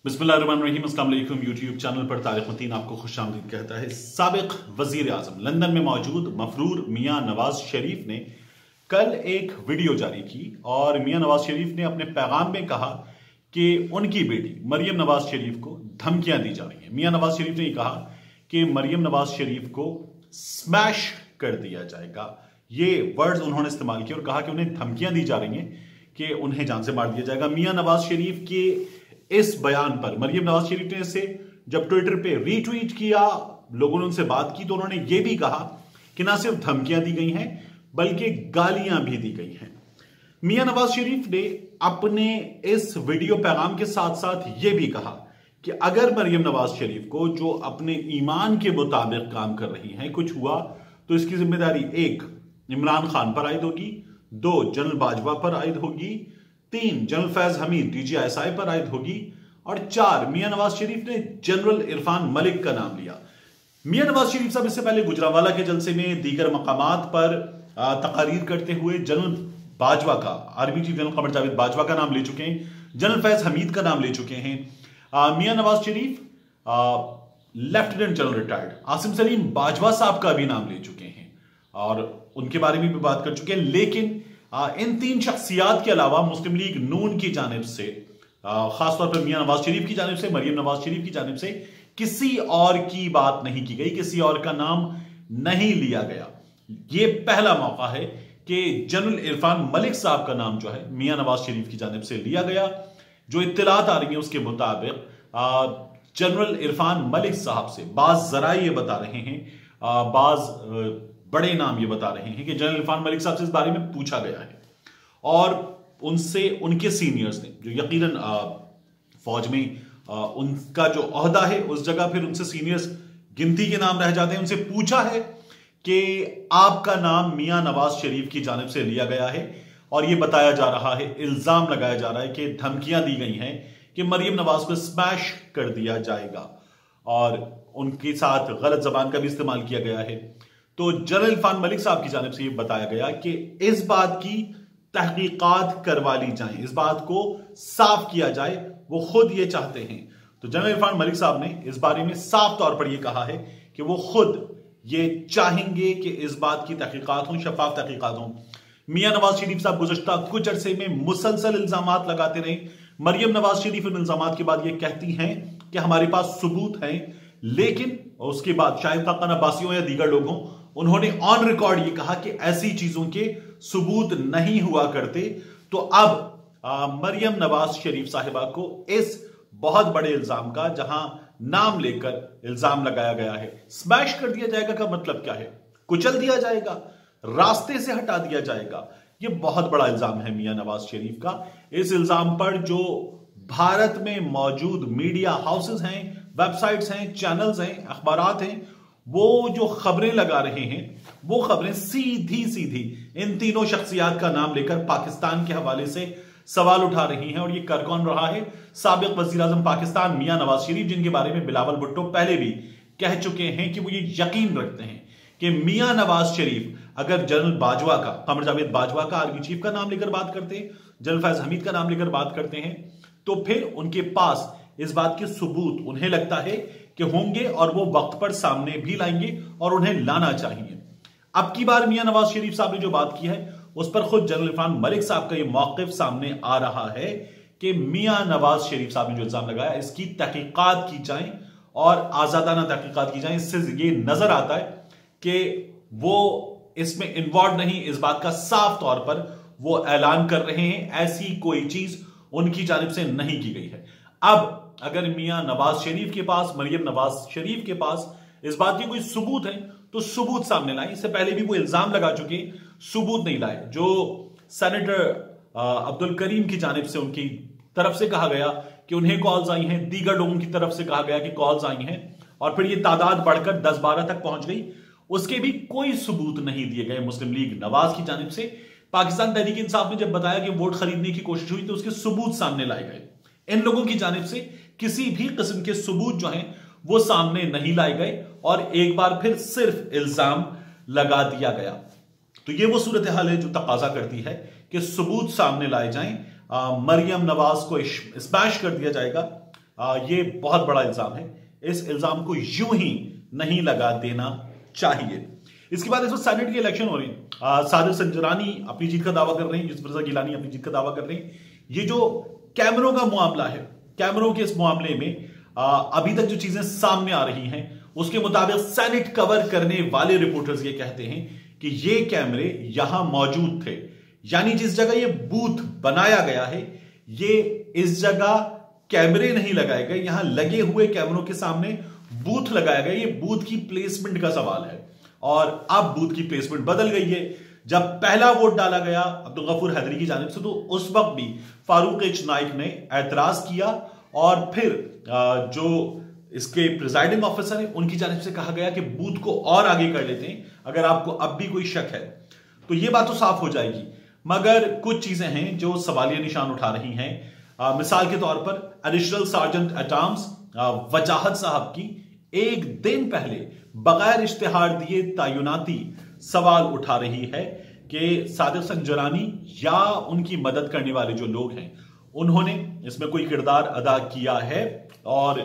बिस्मिल्लाहिर्रहमानिर्रहीम, अस्सलाम वालेकुम। यूट्यूब चैनल पर तारिक मतीन आपको खुशामदीद कहता है। साबिक वजीर आजम लंदन में मौजूद मफरूर मियां नवाज शरीफ ने कल एक वीडियो जारी की और मियां नवाज शरीफ ने अपने पैगाम में कहा कि उनकी बेटी मरियम नवाज शरीफ को धमकियां दी जा रही हैं। मियां नवाज शरीफ ने कहा कि मरियम नवाज शरीफ को स्मैश कर दिया जाएगा। ये वर्ड्स उन्होंने इस्तेमाल किए और कहा कि उन्हें धमकियां दी जा रही हैं कि उन्हें जान से मार दिया जाएगा। मियां नवाज शरीफ के इस बयान पर मरियम नवाज शरीफ ने इसे जब ट्विटर पे रीट्वीट किया, लोगों ने उनसे बात की तो उन्होंने ये भी कहा कि ना सिर्फ धमकियां दी गई हैं बल्कि गालियां भी दी गई हैं। मियां नवाज शरीफ ने अपने इस वीडियो पैगाम के साथ साथ यह भी कहा कि अगर मरियम नवाज शरीफ को जो अपने ईमान के मुताबिक काम कर रही हैं कुछ हुआ तो इसकी जिम्मेदारी 1 इमरान खान पर आयद होगी, 2 जनरल बाजवा पर आयद होगी, 3 जनरल फैज हमीद DGI पर आयद होगी और 4 मियां नवाज शरीफ ने जनरल इरफान मलिक का नाम लिया। मियां नवाज शरीफ साहब इससे पहले गुजरांवाला के जलसे में दीगर मकामात पर तकारीर करते हुए जनरल बाजवा का, army chief general Qamar Javed Bajwa का नाम ले चुके हैं, जनरल फैज हमीद का नाम ले चुके हैं। मियां Nawaz Sharif lieutenant general retired Asim Saleem Bajwa साहब का भी नाम ले चुके हैं और उनके बारे में भी बात कर चुके हैं। लेकिन इन 3 शख्सियात के अलावा मुस्लिम लीग नून की जानिब से, खासतौर पर मियां नवाज शरीफ की जानिब से, मरियम नवाज शरीफ की जानिब से किसी और की बात नहीं की गई, किसी और का नाम नहीं लिया गया। यह पहला मौका है कि जनरल इरफान मलिक साहब का नाम जो है मियां नवाज शरीफ की जानिब से लिया गया। जो इत्तलात आ रही है उसके मुताबिक जनरल इरफान मलिक साहब से बाज जराए ये बता रहे हैं, बाज बड़े नाम ये बता रहे हैं कि जनरल इरफान मलिक साहब से इस बारे में पूछा गया है और उनसे उनके सीनियर्स ने, जो यकीनन फौज में उनका जो ओहदा है उस जगह फिर उनसे सीनियर्स गिनती के नाम रह जाते हैं, उनसे पूछा है कि आपका नाम मियां नवाज शरीफ की जानिब से लिया गया है और यह बताया जा रहा है, इल्जाम लगाया जा रहा है कि धमकियां दी गई हैं कि मरियम नवाज को स्मैश कर दिया जाएगा और उनके साथ गलत जबान का भी इस्तेमाल किया गया है। तो जनरल इरफान मलिक साहब की जानिब से यह बताया गया कि इस बात की तहकीकात करवा ली जाए, इस बात को साफ किया जाए, वो खुद ये चाहते हैं। तो जनरल इरफान मलिक साहब ने इस बारे में साफ तौर पर यह कहा है कि वो खुद ये चाहेंगे कि इस बात की तहकीकात हों, शफाफ तहकीकात हों। मियां नवाज शरीफ साहब गुज़श्ता कुछ अरसे में मुसलसल इल्जामात लगाते रहे। मरियम नवाज शरीफ इन इल्जामात के बाद ये कहती हैं कि हमारे पास सबूत हैं, लेकिन उसके बाद शाहिद खाकान अब्बासी या दीगर लोग हों, उन्होंने ऑन रिकॉर्ड ये कहा कि ऐसी चीजों के सबूत नहीं हुआ करते। तो अब मरियम नवाज शरीफ साहिबा को इस बहुत बड़े इल्जाम का, जहां नाम लेकर इल्जाम लगाया गया है, स्मैश कर दिया जाएगा का मतलब क्या है? कुचल दिया जाएगा, रास्ते से हटा दिया जाएगा। यह बहुत बड़ा इल्जाम है मियां नवाज शरीफ का। इस इल्जाम पर जो भारत में मौजूद मीडिया हाउसेस हैं, वेबसाइट्स हैं, चैनल्स हैं, अखबारात हैं, वो जो खबरें लगा रहे हैं वो खबरें सीधी सीधी इन तीनों शख्सियात का नाम लेकर पाकिस्तान के हवाले से सवाल उठा रही हैं। और ये कर कौन रहा है? साबिक वजीर आजम पाकिस्तान मियां नवाज शरीफ, जिनके बारे में बिलावल भुट्टो पहले भी कह चुके हैं कि वो ये यकीन रखते हैं कि मियां नवाज शरीफ अगर जनरल बाजवा का, कमर जावेद बाजवा का, आर्मी चीफ का नाम लेकर बात करते हैं, जनरल फैज हमीद का नाम लेकर बात करते हैं, तो फिर उनके पास इस बात के सबूत उन्हें लगता है कि होंगे और वो वक्त पर सामने भी लाएंगे और उन्हें लाना चाहिए। अब की बार मियां नवाज शरीफ साहब ने जो बात की है उस पर खुद जनरल इरफान मलिक साहब का ये मौकिफ सामने आ रहा है कि मियां नवाज शरीफ साहब ने जो इल्जाम लगाया इसकी तहकीकात की जाए और आजादाना तहकीकात की जाए। इससे ये नजर आता है कि वो इसमें इन्वॉल्व नहीं, इस बात का साफ तौर पर वो ऐलान कर रहे हैं ऐसी कोई चीज उनकी जानिब से नहीं की गई है। अब अगर मियां नवाज शरीफ के पास, मरियम नवाज शरीफ के पास इस बात के कोई सबूत है तो सबूत सामने लाए। इससे पहले भी वो इल्जाम लगा चुके, सबूत नहीं लाए। जो सेनेटर अब्दुल करीम की जानिब से, उनकी तरफ से कहा गया कि उन्हें कॉल्स आई हैं, दीगर लोगों की तरफ से कहा गया कि कॉल्स आई हैं और फिर ये तादाद बढ़कर 10-12 तक पहुंच गई, उसके भी कोई सबूत नहीं दिए गए मुस्लिम लीग नवाज की जानिब से। पाकिस्तान तहरीक इंसाफ ने जब बताया कि वोट खरीदने की कोशिश हुई तो उसके सबूत सामने लाए गए। इन लोगों की जानिब से किसी भी किस्म के सबूत जो हैं वो सामने नहीं लाए गए और एक बार फिर सिर्फ इल्जाम लगा दिया गया। तो ये वो सूरत हाल है जो तकाजा करती है कि सबूत सामने लाए जाएं, मरियम नवाज को स्मैश कर दिया जाएगा। ये बहुत बड़ा इल्जाम है। इस इल्जाम को यूं ही नहीं लगा देना चाहिए। इसके बाद इसमें सेनेट की इलेक्शन हो रही है। सादिक संजरानी अपनी जीत का दावा कर रहे हैं, यूसुफ रजा गिलानी अपनी जीत का दावा कर रहे हैं। ये जो कैमरों का मामला है, कैमरों के इस मामले में अभी तक जो चीजें सामने आ रही हैं उसके मुताबिक सेनेट कवर करने वाले रिपोर्टर्स ये कहते हैं कि ये कैमरे यहां मौजूद थे, यानी जिस जगह ये बूथ बनाया गया है ये इस जगह कैमरे नहीं लगाए गए, यहां लगे हुए कैमरों के सामने बूथ लगाया गया। ये बूथ की प्लेसमेंट का सवाल है और अब बूथ की प्लेसमेंट बदल गई है। जब पहला वोट डाला गया अब्दुल गफूर हैदरी की जानिब से तो उस वक्त भी फारूक एच नाइक ने एतराज किया और फिर जो इसके प्रिजाइडिंग ऑफिसर हैं उनकी जानिब से कहा गया कि बूथ को और आगे कर लेते हैं, अगर आपको अब भी कोई शक है तो ये बात तो साफ हो जाएगी। मगर कुछ चीजें हैं जो सवालिया निशान उठा रही हैं। मिसाल के तौर पर एडिशनल सार्जेंट एट आर्म्स वजाहत साहब की एक दिन पहले बगैर इश्तिहार दिए तैनाती सवाल उठा रही है कि सादिक संजरानी या उनकी मदद करने वाले जो लोग हैं उन्होंने इसमें कोई किरदार अदा किया है और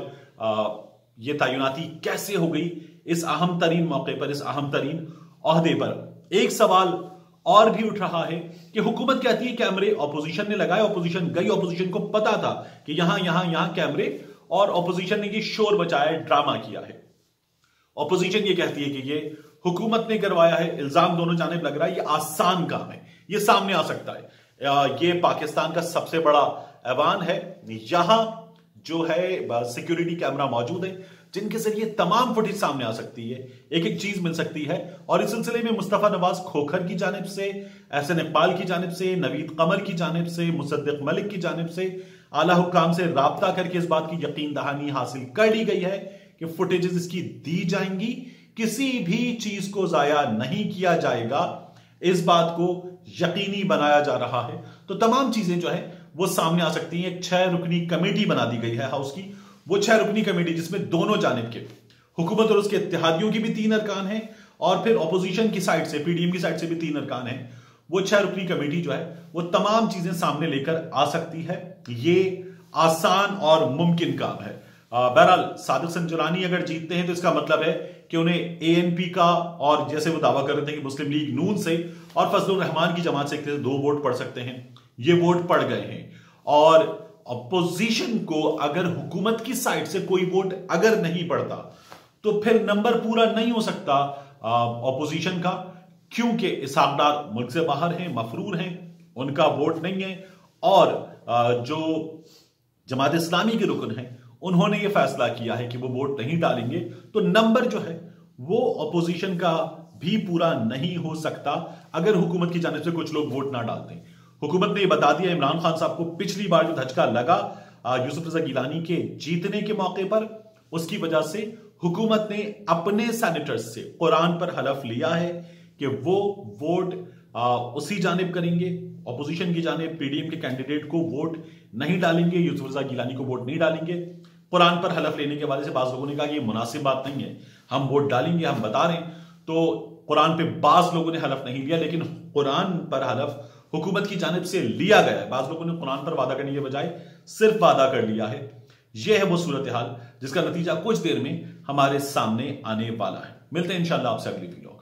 ये तैनाती कैसे हो गई इस अहम तरीन मौके पर, इस अहम तरीन ओहदे पर। एक सवाल और भी उठ रहा है कि हुकूमत कहती है कैमरे ऑपोजिशन ने लगाए, ऑपोजिशन गई, ऑपोजिशन को पता था कि यहां कैमरे और ऑपोजिशन ने ये शोर मचाया, ड्रामा किया है। ऑपोजिशन ये कहती है कि ये हुकूमत ने करवाया है, इल्जाम दोनों जानिब लग रहा है, ये आसान काम है, ये सामने आ सकता है। ये पाकिस्तान का सबसे बड़ा ऐवान है, यहां जो है सिक्योरिटी कैमरा मौजूद है जिनके जरिए तमाम फुटेज सामने आ सकती है, एक एक चीज मिल सकती है। और इस सिलसिले में मुस्तफा नवाज खोखर की जानिब से, एहसन इकबाल की जानिब से, नवीद कमर की जानिब से, मुसद्दिक मलिक की जानिब से आला हुक्काम से राब्ता करके इस बात की यकीन दहानी हासिल कर ली गई है कि फुटेजेस इसकी दी जाएंगी, किसी भी चीज को जाया नहीं किया जाएगा, इस बात को यकीनी बनाया जा रहा है। तो तमाम चीजें जो है वो सामने आ सकती हैं। एक 6 रुकनी कमेटी बना दी गई है हाउस की, वो 6 रुकनी कमेटी जिसमें दोनों जानिब के हुकूमत और उसके इत्तेहादियों की भी 3 अरकान हैं और फिर ऑपोजिशन की साइड से, पीडीएम की साइड से भी 3 अरकान हैं। वो 6 रुकनी कमेटी जो है वो तमाम चीजें सामने लेकर आ सकती है। ये आसान और मुमकिन काम है। बहरहाल सादिक संजरानी अगर जीतते हैं तो इसका मतलब है कि उन्हें एएनपी का और जैसे वो दावा कर रहे थे कि मुस्लिम लीग नून से और फजलुर रहमान की जमात से 2 वोट पड़ सकते हैं, ये वोट पड़ गए हैं। और अपोजिशन को अगर हुकूमत की साइड से कोई वोट अगर नहीं पड़ता तो फिर नंबर पूरा नहीं हो सकता अपोजिशन का, क्योंकि इसहाक डार मुल्क से बाहर हैं, मफरूर हैं, उनका वोट नहीं है। और जो जमात इस्लामी के रुकन हैं उन्होंने ये फैसला किया है कि वो वोट नहीं डालेंगे, तो नंबर जो है वो अपोजिशन का भी पूरा नहीं हो सकता अगर हुकूमत की जानिब से कुछ लोग वोट ना डालते। हुकूमत ने ये बता दिया इमरान खान साहब को पिछली बार जो धचका लगा यूसुफ रजा गिलानी के जीतने के मौके पर, उसकी वजह से हुकूमत ने अपने सेनेटर्स से कुरान पर हलफ लिया है कि वो वोट उसी जानिब करेंगे, अपोजिशन की जानिब पीडीएम के कैंडिडेट को वोट नहीं डालेंगे, यूसुफ रजा गिलानी को वोट नहीं डालेंगे। कुरान पर हलफ लेने के हवाले से बाज लोगों ने कहा कि ये मुनासिब बात नहीं है, हम वोट डालेंगे, हम बता रहे हैं। तो कुरान पे बाज लोगों ने हलफ नहीं लिया, लेकिन कुरान पर हलफ हुकूमत की जानिब से लिया गया है। बाज लोगों ने कुरान पर वादा करने के बजाय सिर्फ वादा कर लिया है। यह है वो सूरत हाल जिसका नतीजा कुछ देर में हमारे सामने आने वाला है। मिलते हैं इंशाल्लाह आपसे अगली वीडियो।